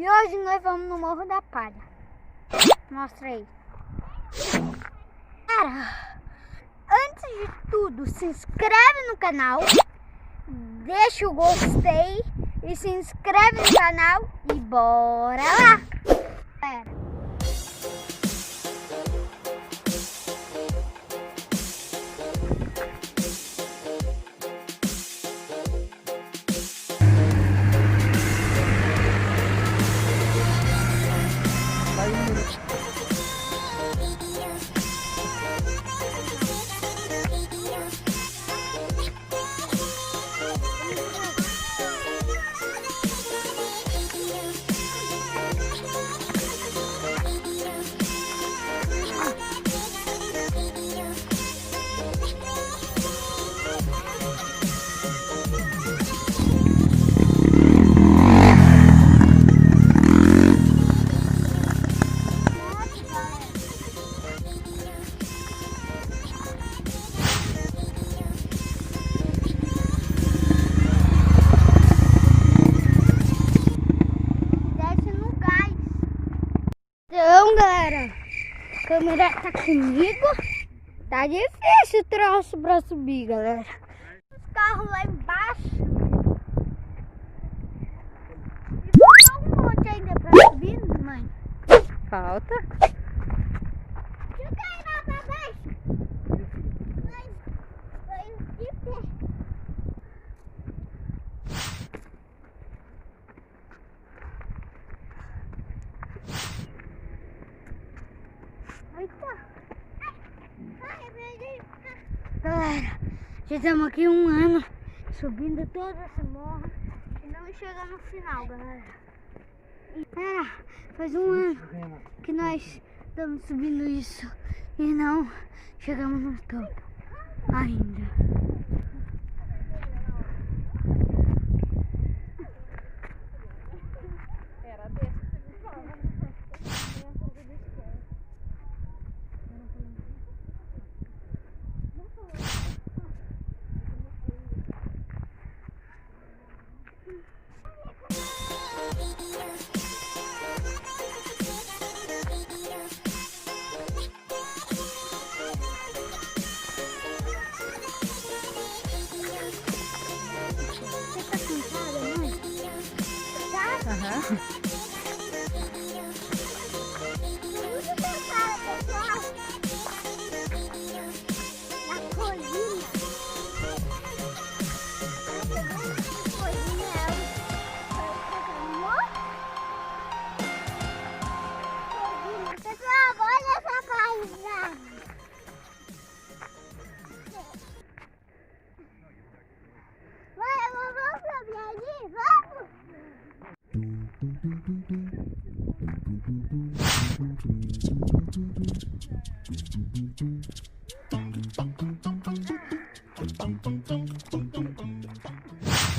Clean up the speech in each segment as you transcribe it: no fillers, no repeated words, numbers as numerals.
E hoje nós vamos no Morro da Palha. Mostra aí. Cara, antes de tudo, se inscreve no canal, deixa o gostei e se inscreve no canal e bora lá! Galera. Então, galera, a câmera tá comigo. Tá difícil o troço pra subir, galera. Os carros lá embaixo. E falta um monte ainda pra subir, mãe. Falta. Deixa eu cair lá pra baixo. Vai de pé. Galera, já estamos aqui um ano subindo todo esse morro e não chega no final, galera. Faz um ano que nós estamos subindo isso e não chegamos no topo ainda. Aham.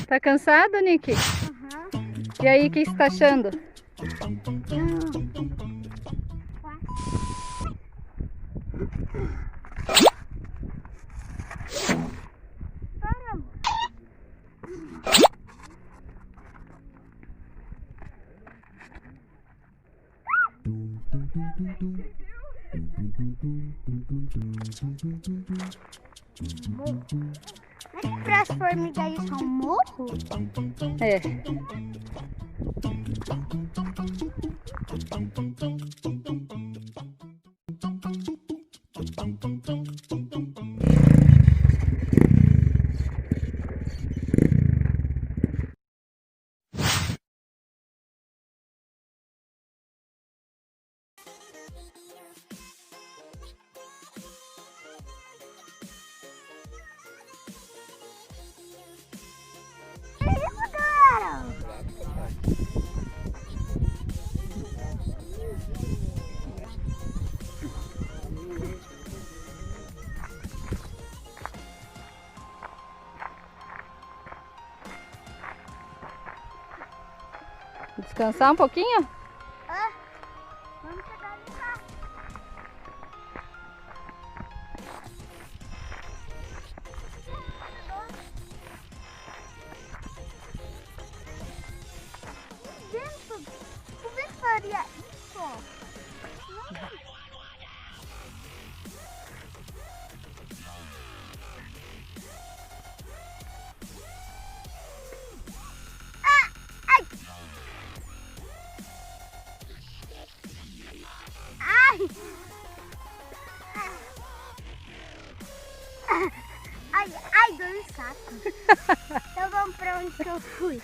Tá cansado, Nick? E aí, o que você tá achando? Mas para as formigas isso é um morro? É. Descansar um pouquinho? Vamos chegar no carro. Dentro que eu fui.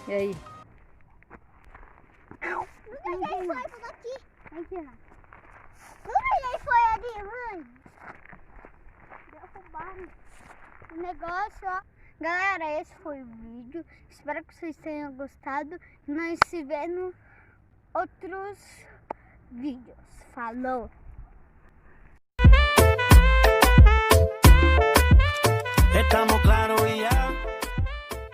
E aí? Ele foi por aqui. Aqui, ó. Ele foi ali, mãe. Derrubaram o negócio, ó. Galera, esse foi o vídeo. Espero que vocês tenham gostado. Nós se vemos no outros vídeos. Falou! Estamos claros y ya.